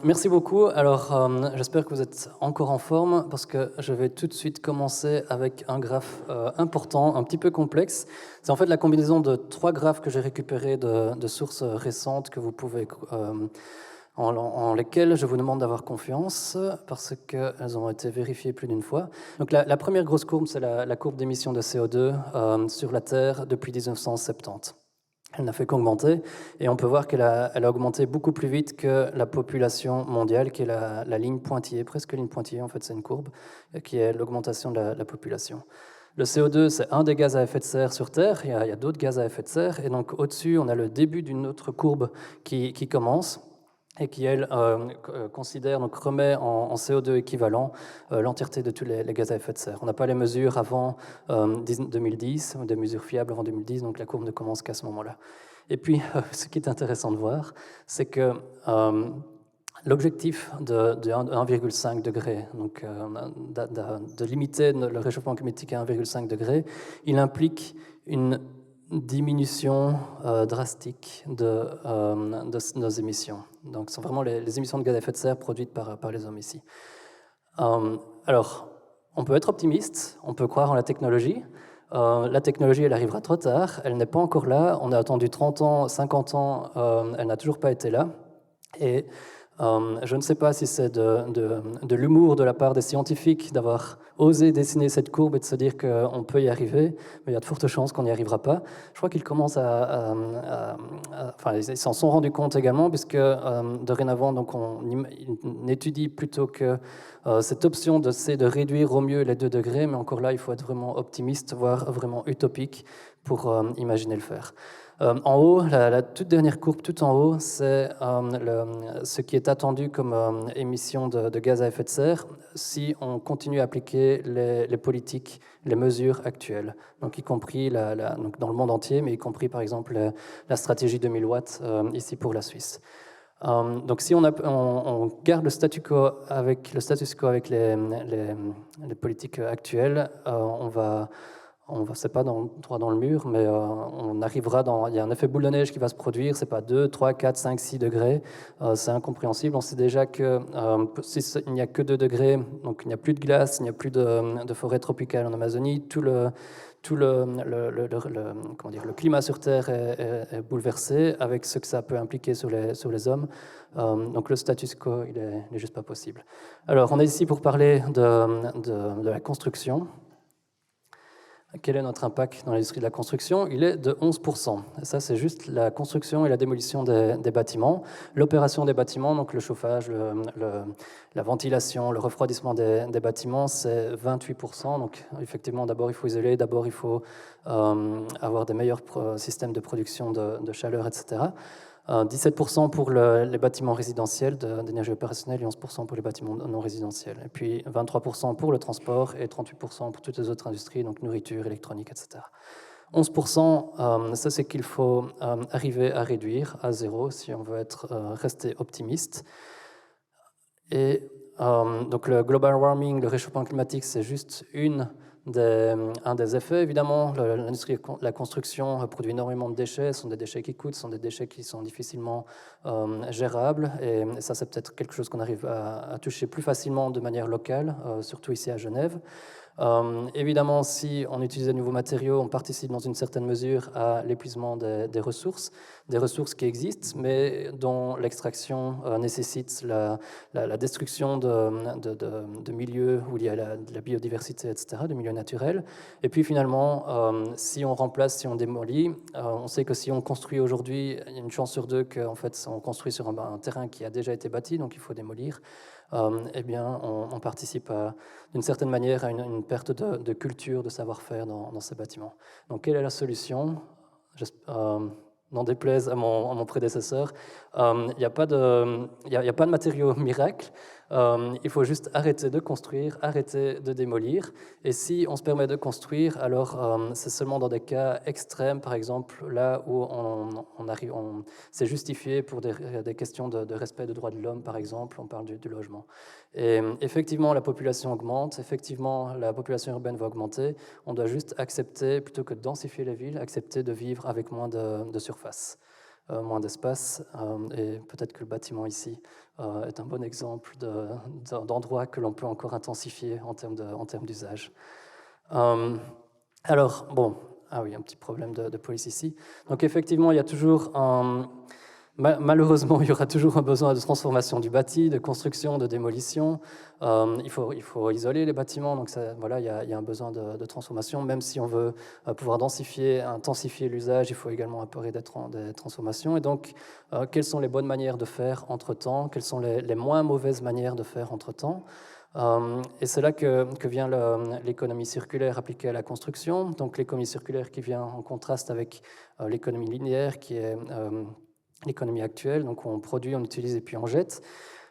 Merci beaucoup. Alors, j'espère que vous êtes encore en forme parce que je vais tout de suite commencer avec un graphe important, un petit peu complexe. C'est en fait la combinaison de 3 graphes que j'ai récupérés de sources récentes que vous pouvez, en lesquelles je vous demande d'avoir confiance parce qu'elles ont été vérifiées plus d'une fois. Donc, la première grosse courbe, c'est la courbe d'émissions de CO2 sur la Terre depuis 1970. Elle n'a fait qu'augmenter, et on peut voir qu'elle a augmenté beaucoup plus vite que la population mondiale, qui est la ligne pointillée, presque ligne pointillée, en fait c'est une courbe, qui est l'augmentation de la population. Le CO2, c'est un des gaz à effet de serre sur Terre, il y a d'autres gaz à effet de serre, et donc au-dessus, on a le début d'une autre courbe qui commence, et qui, elle, considère, donc remet en CO2 équivalent l'entièreté de tous les gaz à effet de serre. On n'a pas les mesures avant 2010, des mesures fiables avant 2010, donc la courbe ne commence qu'à ce moment-là. Et puis, ce qui est intéressant de voir, c'est que l'objectif de 1,5 degré, donc de limiter le réchauffement climatique à 1,5 degré, il implique une diminution drastique de nos émissions. Donc, ce sont vraiment les émissions de gaz à effet de serre produites par les hommes ici. Alors, on peut être optimiste, on peut croire en la technologie. La technologie, elle arrivera trop tard, elle n'est pas encore là. On a attendu 30 ans, 50 ans, elle n'a toujours pas été là. Et je ne sais pas si c'est de l'humour de la part des scientifiques d'avoir osé dessiner cette courbe et de se dire qu'on peut y arriver, mais il y a de fortes chances qu'on n'y arrivera pas. Je crois qu'ils commencent enfin, ils s'en sont rendus compte également, puisque dorénavant, donc on étudie plutôt que cette option de réduire au mieux les 2 degrés, mais encore là, il faut être vraiment optimiste, voire vraiment utopique pour imaginer le faire. En haut, la toute dernière courbe, tout en haut, c'est ce qui est attendu comme émission de gaz à effet de serre si on continue à appliquer les politiques, les mesures actuelles, donc y compris donc dans le monde entier, mais y compris par exemple la stratégie 2000 watts ici pour la Suisse. Donc si on garde le statu quo avec les politiques actuelles, c'est pas droit dans le mur, mais on arrivera il y a un effet boule de neige qui va se produire, c'est pas 2, 3, 4, 5, 6 degrés, c'est incompréhensible. On sait déjà qu'il n'y a que 2 degrés, donc il n'y a plus de glace, il n'y a plus de forêt tropicale en Amazonie, tout le climat sur Terre est bouleversé avec ce que ça peut impliquer sur les hommes. Donc le status quo, il est juste pas possible. Alors on est ici pour parler de la construction. Quel est notre impact dans l'industrie de la construction? Il est de 11%. Et ça, c'est juste la construction et la démolition des bâtiments. L'opération des bâtiments, donc le chauffage, la ventilation, le refroidissement des bâtiments, c'est 28%. Donc effectivement, d'abord, il faut isoler, d'abord, il faut avoir des meilleurs systèmes de production de chaleur, etc. 17% pour les bâtiments résidentiels d'énergie opérationnelle et 11% pour les bâtiments non résidentiels. Et puis 23% pour le transport et 38% pour toutes les autres industries, donc nourriture, électronique, etc. 11%, ça c'est qu'il faut arriver à réduire à 0 si on veut rester optimiste. Et donc le global warming, le réchauffement climatique, c'est juste un des effets. Évidemment, l'industrie de la construction produit énormément de déchets. Ce sont des déchets qui coûtent, ce sont des déchets qui sont difficilement gérables. Et ça, c'est peut-être quelque chose qu'on arrive à toucher plus facilement de manière locale, surtout ici à Genève. Évidemment, si on utilise de nouveaux matériaux, on participe dans une certaine mesure à l'épuisement des ressources qui existent, mais dont l'extraction nécessite la destruction de milieux où il y a de la biodiversité, etc., de milieux naturels. Et puis finalement, si on remplace, si on démolit, on sait que si on construit aujourd'hui, il y a une chance sur 2 qu'en fait, on construit sur un terrain qui a déjà été bâti, donc il faut démolir. Eh bien, on participe d'une certaine manière à une perte de culture, de savoir-faire dans ces bâtiments. Donc, quelle est la solution? N'en déplaise à mon prédécesseur, il n'y a pas de matériaux miracle. Il faut juste arrêter de construire, arrêter de démolir. Et si on se permet de construire, alors c'est seulement dans des cas extrêmes, par exemple, là où c'est justifié pour des questions de respect des droits de l'homme, par exemple, on parle du logement. Et effectivement, la population augmente, effectivement, la population urbaine va augmenter. On doit juste accepter, plutôt que de densifier les villes, accepter de vivre avec moins de surface. moins d'espace. Et peut-être que le bâtiment ici est un bon exemple d'endroit que l'on peut encore intensifier en termes d'usage. Alors, bon, ah oui, un petit problème de police ici. Donc effectivement, il y a toujours malheureusement, il y aura toujours un besoin de transformation du bâti, de construction, de démolition. Il faut isoler les bâtiments, donc voilà, il y a un besoin de transformation. Même si on veut pouvoir intensifier l'usage, il faut également apporter des transformations. Et donc, quelles sont les bonnes manières de faire entre-temps? Quelles sont les moins mauvaises manières de faire entre-temps? Et c'est là que vient l'économie circulaire appliquée à la construction. Donc l'économie circulaire qui vient en contraste avec l'économie linéaire qui est l'économie actuelle, donc on produit, on utilise et puis on jette.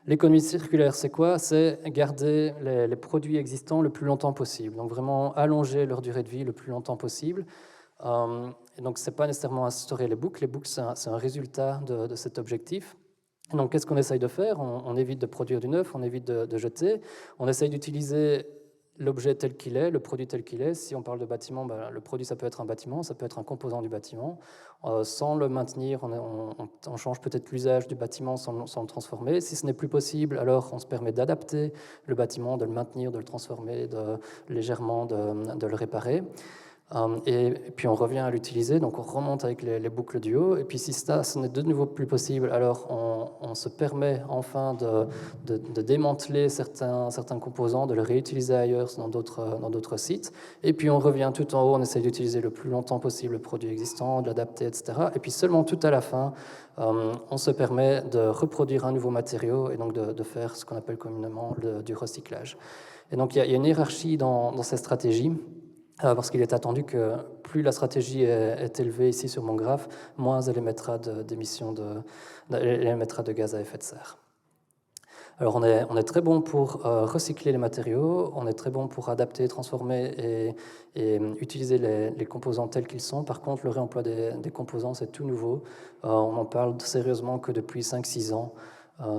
L'économie circulaire, c'est quoi? C'est garder les produits existants le plus longtemps possible, donc vraiment allonger leur durée de vie le plus longtemps possible. Et donc, ce n'est pas nécessairement instaurer les boucles c'est un résultat de cet objectif. Et donc, qu'est-ce qu'on essaye de faire? On évite de produire du neuf, on évite de jeter, on essaye d'utiliser l'objet tel qu'il est, le produit tel qu'il est. Si on parle de bâtiment, le produit, ça peut être un bâtiment, ça peut être un composant du bâtiment. Sans le maintenir, on change peut-être l'usage du bâtiment sans le transformer. Si ce n'est plus possible, alors on se permet d'adapter le bâtiment, de le maintenir, de le transformer, légèrement de le réparer. Et puis on revient à l'utiliser, donc on remonte avec les boucles du haut, et puis si ça, ce n'est de nouveau plus possible, alors on se permet enfin de démanteler certains composants, de les réutiliser ailleurs dans d'autres sites, et puis on revient tout en haut, on essaie d'utiliser le plus longtemps possible le produit existant, de l'adapter, etc. Et puis seulement tout à la fin, on se permet de reproduire un nouveau matériau, et donc de faire ce qu'on appelle communément du recyclage. Et donc il y a une hiérarchie dans ces stratégies, parce qu'il est attendu que plus la stratégie est élevée ici sur mon graphe, moins elle émettra d'émissions de gaz à effet de serre. Alors on est très bon pour recycler les matériaux, on est très bon pour adapter, transformer et utiliser les composants tels qu'ils sont. Par contre, le réemploi des composants, c'est tout nouveau. On en parle sérieusement que depuis 5-6 ans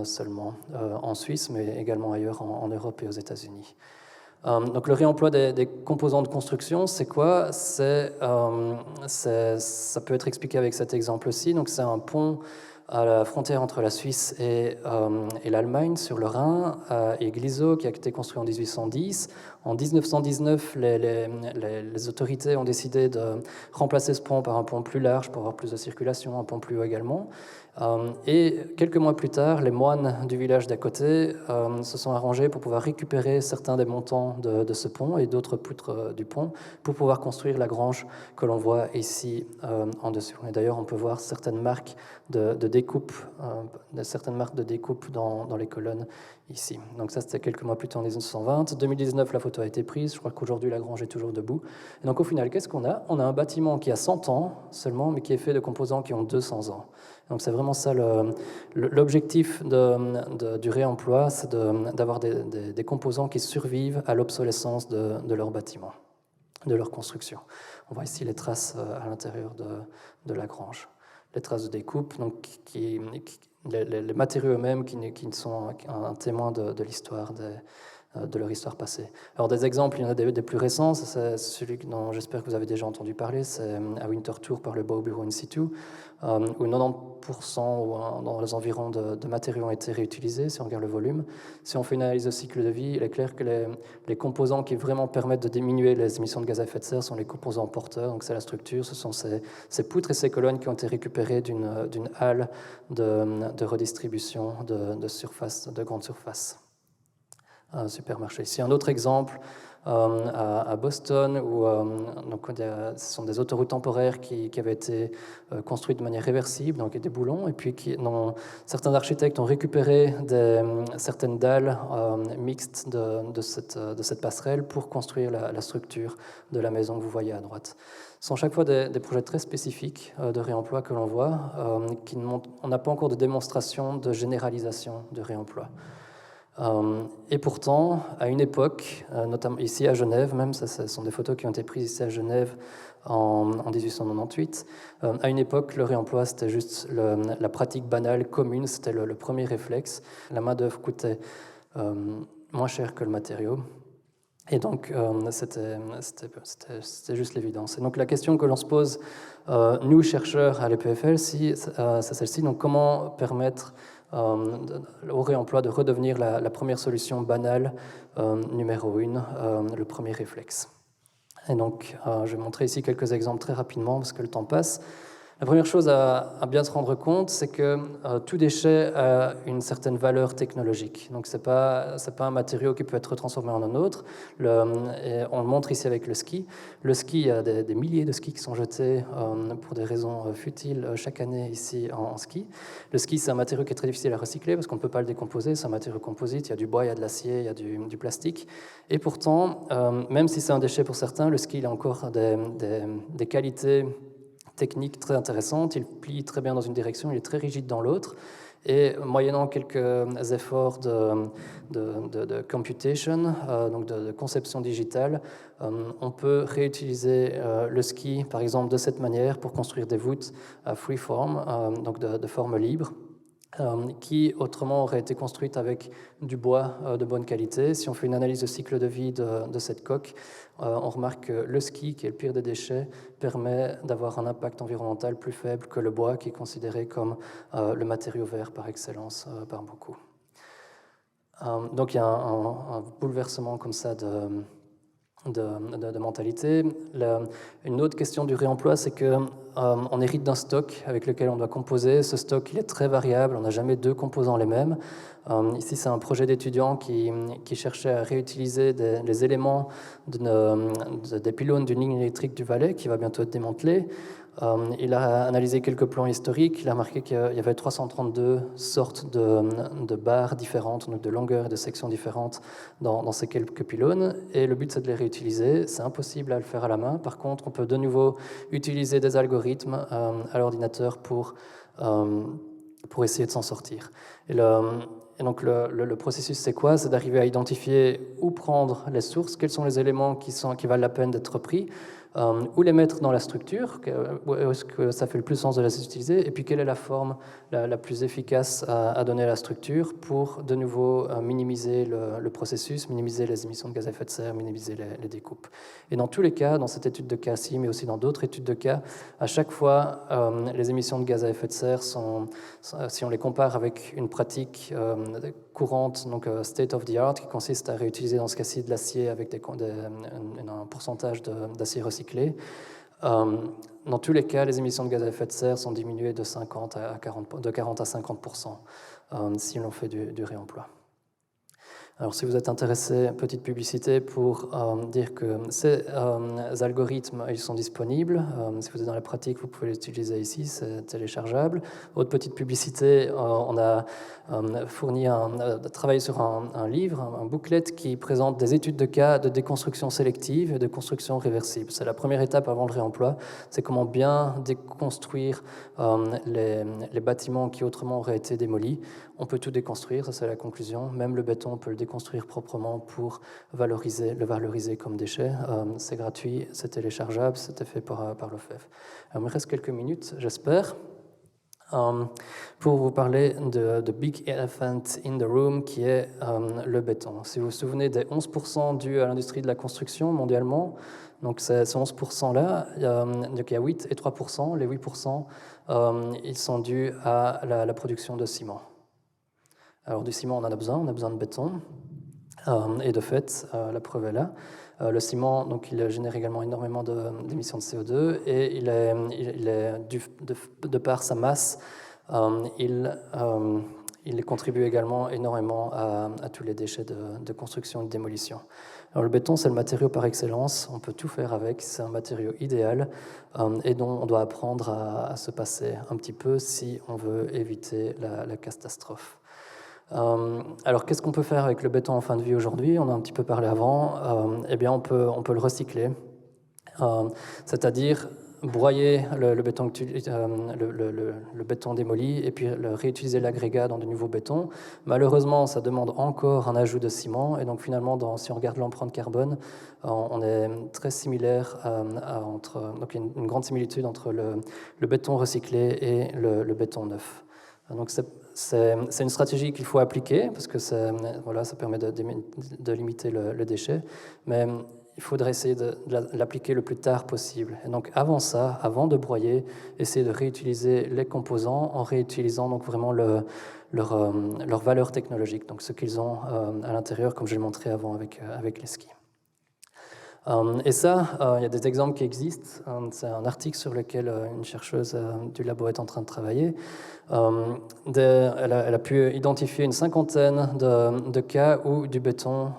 seulement, en Suisse, mais également ailleurs en Europe et aux États-Unis. Donc le réemploi des composants de construction, c'est quoi? Ça peut être expliqué avec cet exemple-ci. Donc c'est un pont à la frontière entre la Suisse et l'Allemagne, sur le Rhin, à Gliso, qui a été construit en 1810. En 1919, les autorités ont décidé de remplacer ce pont par un pont plus large pour avoir plus de circulation, un pont plus haut également. Et quelques mois plus tard, les moines du village d'à côté se sont arrangés pour pouvoir récupérer certains des montants de ce pont et d'autres poutres du pont pour pouvoir construire la grange que l'on voit ici en dessous. Et d'ailleurs, on peut voir certaines marques de découpe dans les colonnes ici. Donc ça, c'était quelques mois plus tard, en 1920. 2019, la photo a été prise. Je crois qu'aujourd'hui, la grange est toujours debout. Et donc au final, qu'est-ce qu'on a? On a un bâtiment qui a 100 ans seulement, mais qui est fait de composants qui ont 200 ans. Donc c'est vraiment ça l'objectif du réemploi, c'est d'avoir des composants qui survivent à l'obsolescence de leur bâtiment, de leur construction. On voit ici les traces à l'intérieur de la grange. Les traces de découpe, donc les matériaux eux-mêmes qui sont un témoin de l'histoire, de leur histoire passée. Alors des exemples, il y en a des plus récents, c'est celui dont j'espère que vous avez déjà entendu parler, c'est à Winterthur par le Baubureau in situ, où 90% ou dans les environs de matériaux ont été réutilisés, si on regarde le volume. Si on fait une analyse de cycle de vie, il est clair que les composants qui vraiment permettent de diminuer les émissions de gaz à effet de serre sont les composants porteurs, donc c'est la structure, ce sont ces poutres et ces colonnes qui ont été récupérées d'une halle de redistribution de grande surface. Un supermarché. Ici, un autre exemple à Boston, où ce sont des autoroutes temporaires qui avaient été construites de manière réversible, donc des boulons, et puis certains architectes ont récupéré certaines dalles mixtes de cette passerelle pour construire la structure de la maison que vous voyez à droite. Ce sont chaque fois des projets très spécifiques de réemploi que l'on voit, on n'a pas encore de démonstration de généralisation de réemploi. Et pourtant, à une époque, notamment ici à Genève, même, ce sont des photos qui ont été prises ici à Genève en 1898, à une époque, le réemploi, c'était juste la pratique banale, commune, c'était le premier réflexe. La main-d'œuvre coûtait moins cher que le matériau. Et donc, c'était juste l'évidence. Et donc, la question que l'on se pose, nous, chercheurs à l'EPFL, c'est celle-ci. Donc, comment permettre au réemploi de redevenir la première solution banale, numéro 1, le premier réflexe. Et donc, je vais montrer ici quelques exemples très rapidement, parce que le temps passe. La première chose à bien se rendre compte, c'est que tout déchet a une certaine valeur technologique. Donc, ce n'est pas un matériau qui peut être transformé en un autre. Et on le montre ici avec le ski. Le ski, il y a des milliers de skis qui sont jetés pour des raisons futiles chaque année ici en ski. Le ski, c'est un matériau qui est très difficile à recycler parce qu'on ne peut pas le décomposer. C'est un matériau composite. Il y a du bois, il y a de l'acier, il y a du plastique. Et pourtant, même si c'est un déchet pour certains, le ski il a encore des qualités technique très intéressante, il plie très bien dans une direction, il est très rigide dans l'autre, et moyennant quelques efforts de computation, donc de conception digitale, on peut réutiliser le ski, par exemple, de cette manière pour construire des voûtes freeform, donc de forme libre, qui autrement aurait été construite avec du bois de bonne qualité. Si on fait une analyse de cycle de vie de cette coque, on remarque que le ski, qui est le pire des déchets, permet d'avoir un impact environnemental plus faible que le bois, qui est considéré comme le matériau vert par excellence par beaucoup. Donc il y a un bouleversement comme ça de mentalité. Une autre question du réemploi, c'est qu'on hérite d'un stock avec lequel on doit composer. Ce stock, il est très variable, on n'a jamais deux composants les mêmes. Ici, c'est un projet d'étudiants qui cherchait à réutiliser les éléments des pylônes d'une ligne électrique du Valais qui va bientôt être démantelée. Il a analysé quelques plans historiques, il a remarqué qu'il y avait 332 sortes de barres différentes, donc de longueurs et de sections différentes dans ces quelques pylônes, et le but c'est de les réutiliser. C'est impossible à le faire à la main. Par contre, on peut de nouveau utiliser des algorithmes à l'ordinateur pour essayer de s'en sortir. Et donc le processus, c'est quoi? C'est d'arriver à identifier où prendre les sources, quels sont les éléments qui valent la peine d'être pris, où les mettre dans la structure, où est-ce que ça fait le plus sens de les utiliser, et puis quelle est la forme la plus efficace à donner à la structure pour de nouveau minimiser le processus, minimiser les émissions de gaz à effet de serre, minimiser les découpes. Et dans tous les cas, dans cette étude de cas-ci, mais aussi dans d'autres études de cas, à chaque fois, les émissions de gaz à effet de serre si on les compare avec une pratique courante, donc state of the art, qui consiste à réutiliser dans ce cas-ci de l'acier avec un pourcentage d'acier recyclé. Dans tous les cas, les émissions de gaz à effet de serre sont diminuées de 40 à 50% si l'on fait du réemploi. Alors, si vous êtes intéressé, petite publicité pour dire que ces algorithmes, ils sont disponibles. Si vous êtes dans la pratique, vous pouvez les utiliser ici, c'est téléchargeable. Autre petite publicité, on a travaillé sur un livre, un booklet qui présente des études de cas de déconstruction sélective et de construction réversible. C'est la première étape avant le réemploi, c'est comment bien déconstruire les bâtiments qui autrement auraient été démolis. On peut tout déconstruire, ça c'est la conclusion. Même le béton, on peut le déconstruire proprement pour le valoriser comme déchet. C'est gratuit, c'est téléchargeable, c'était fait par l'OFEV. Il me reste quelques minutes, j'espère, pour vous parler de Big Elephant in the Room, qui est le béton. Si vous vous souvenez des 11% dus à l'industrie de la construction mondialement, donc ces 11%-là, il y a 8 et 3%. Les 8%, ils sont dus à la production de ciment. Alors du ciment, on en a besoin de béton, et de fait, la preuve est là. Le ciment, donc, il génère également énormément d'émissions de CO2, et de par sa masse, il contribue également énormément à tous les déchets de construction et de démolition. Alors, le béton, c'est le matériau par excellence, on peut tout faire avec, c'est un matériau idéal, et dont on doit apprendre à se passer un petit peu si on veut éviter la catastrophe. Alors, qu'est-ce qu'on peut faire avec le béton en fin de vie aujourd'hui? On a un petit peu parlé avant. Eh bien, on peut le recycler, c'est-à-dire broyer le béton démoli et puis réutiliser l'agrégat dans de nouveaux bétons. Malheureusement, ça demande encore un ajout de ciment, et donc finalement, si on regarde l'empreinte carbone, on est très similaire donc il y a une grande similitude entre le béton recyclé et le béton neuf. Donc c'est une stratégie qu'il faut appliquer parce que voilà, ça permet de limiter le déchet, mais il faudrait essayer de l'appliquer le plus tard possible. Et donc avant ça, avant de broyer, essayer de réutiliser les composants en réutilisant donc vraiment leur valeur technologique, donc ce qu'ils ont à l'intérieur, comme je l'ai montré avant avec les skis. Et ça, il y a des exemples qui existent. C'est un article sur lequel une chercheuse du labo est en train de travailler. Elle a pu identifier une cinquantaine de cas où du béton,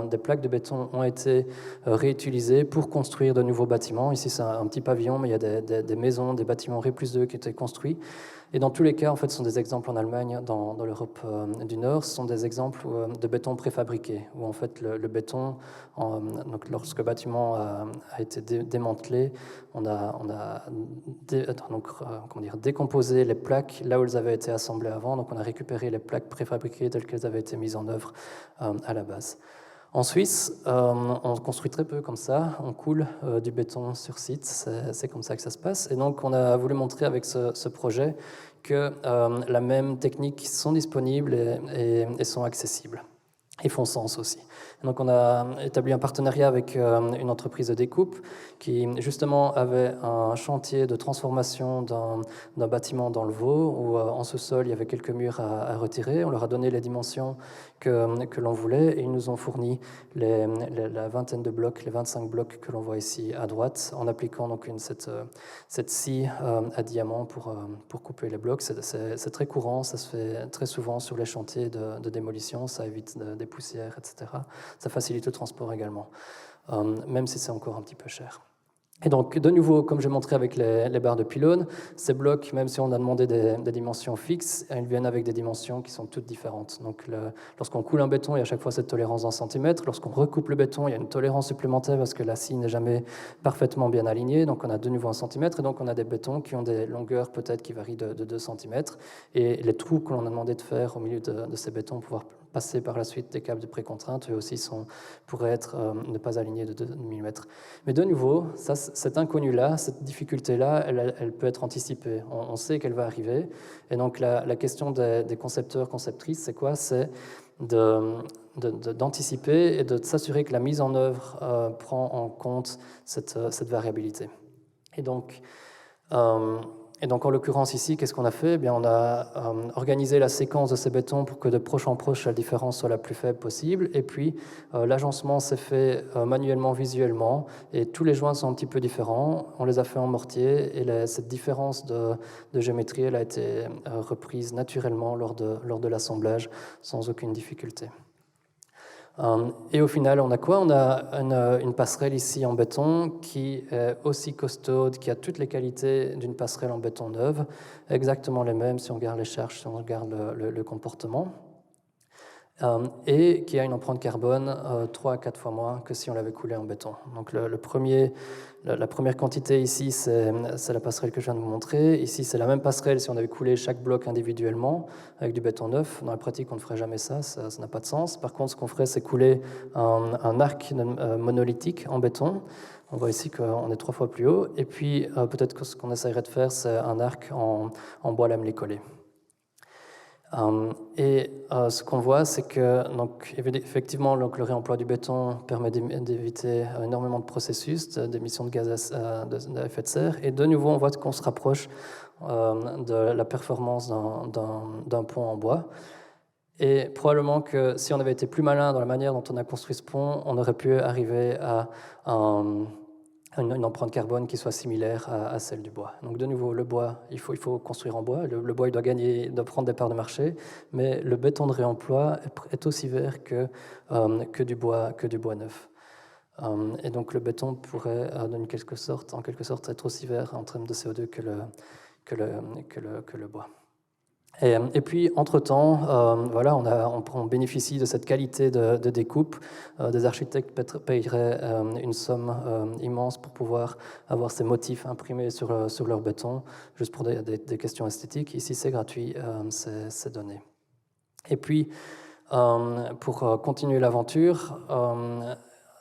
des plaques de béton ont été réutilisées pour construire de nouveaux bâtiments. Ici, c'est un petit pavillon, mais il y a des maisons, des bâtiments R+2 qui étaient construits. Et dans tous les cas, en fait, ce sont des exemples en Allemagne, dans l'Europe du Nord, ce sont des exemples de béton préfabriqué, où en fait le béton, donc lorsque le bâtiment a été démantelé, on a décomposé les plaques là où elles avaient été assemblées avant, donc on a récupéré les plaques préfabriquées telles qu'elles avaient été mises en œuvre à la base. En Suisse, on construit très peu comme ça, on coule du béton sur site, c'est comme ça que ça se passe. Et donc on a voulu montrer avec ce projet que la même technique sont disponibles et sont accessibles. Et font sens aussi. Donc on a établi un partenariat avec une entreprise de découpe qui justement avait un chantier de transformation d'un bâtiment dans le Vaud où en sous-sol il y avait quelques murs à retirer. On leur a donné les dimensions que l'on voulait et ils nous ont fourni la vingtaine de blocs, les 25 blocs que l'on voit ici à droite en appliquant donc cette scie à diamant pour couper les blocs. C'est très courant, ça se fait très souvent sur les chantiers de démolition, ça évite des poussières, etc. Ça facilite le transport également, même si c'est encore un petit peu cher. Et donc, de nouveau, comme j'ai montré avec les barres de pylônes, ces blocs, même si on a demandé des dimensions fixes, ils viennent avec des dimensions qui sont toutes différentes. Donc, lorsqu'on coule un béton, il y a à chaque fois cette tolérance d'un centimètre. Lorsqu'on recoupe le béton, il y a une tolérance supplémentaire parce que la scie n'est jamais parfaitement bien alignée. Donc, on a de nouveau un centimètre. Et donc, on a des bétons qui ont des longueurs peut-être qui varient de 2 centimètres. Et les trous que l'on a demandé de faire au milieu de ces bétons pour pouvoir passer par la suite des câbles de précontrainte, eux aussi pourraient être ne pas alignés de 2 mm. Mais de nouveau, cet inconnu-là, cette difficulté-là, elle peut être anticipée. On sait qu'elle va arriver. Et donc la question des concepteurs, conceptrices, c'est quoi? C'est d'anticiper et de s'assurer que la mise en œuvre prend en compte cette variabilité. Et donc, en l'occurrence ici, qu'est-ce qu'on a fait? Eh bien, on a organisé la séquence de ces bétons pour que de proche en proche, la différence soit la plus faible possible. Et puis, l'agencement s'est fait manuellement, visuellement. Et tous les joints sont un petit peu différents. On les a fait en mortier. Et cette différence de géométrie, elle a été reprise naturellement lors de l'assemblage, sans aucune difficulté. Et au final, on a quoi? On a une passerelle ici en béton qui est aussi costaude, qui a toutes les qualités d'une passerelle en béton neuve, exactement les mêmes si on regarde les charges, si on regarde le comportement, et qui a une empreinte carbone 3 à 4 fois moins que si on l'avait coulé en béton. Donc la première quantité ici, c'est la passerelle que je viens de vous montrer. Ici, c'est la même passerelle si on avait coulé chaque bloc individuellement avec du béton neuf. Dans la pratique, on ne ferait jamais ça n'a pas de sens. Par contre, ce qu'on ferait, c'est couler un arc monolithique en béton. On voit ici qu'on est 3 fois plus haut. Et puis, peut-être que ce qu'on essaierait de faire, c'est un arc en bois lamelé collé. Ce qu'on voit, c'est que donc, effectivement, le réemploi du béton permet d'éviter énormément de processus d'émissions de gaz à effet de serre. Et de nouveau, on voit qu'on se rapproche de la performance d'un pont en bois. Et probablement que si on avait été plus malin dans la manière dont on a construit ce pont, on aurait pu arriver à une empreinte carbone qui soit similaire à celle du bois. Donc de nouveau, le bois, il faut construire en bois. Le bois, il doit prendre des parts de marché, mais le béton de réemploi est aussi vert que du bois neuf. Et donc le béton pourrait, en quelque sorte, être aussi vert en termes de CO2 que le bois. Et puis, entre-temps, voilà, on bénéficie de cette qualité de découpe. Des architectes paieraient une somme immense pour pouvoir avoir ces motifs imprimés sur leur béton, juste pour des questions esthétiques. Ici, c'est gratuit, c'est donné. Et puis, pour continuer l'aventure,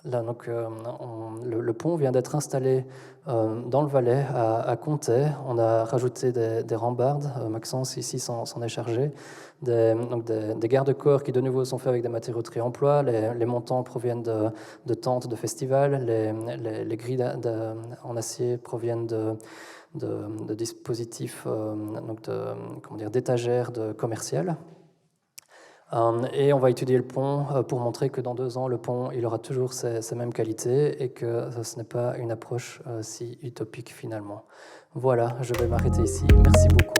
Là, donc, le pont vient d'être installé dans le Valais, à Comté. On a rajouté des rambardes. Maxence, ici, s'en est chargé. Des garde-corps qui, de nouveau, sont faits avec des matériaux de réemploi. Les montants proviennent de tentes de festivals. Les grilles en acier proviennent de dispositifs, d'étagères commerciales. Et on va étudier le pont pour montrer que dans 2 ans, le pont il aura toujours ces mêmes qualités et que ce n'est pas une approche si utopique finalement. Voilà, je vais m'arrêter ici. Merci beaucoup.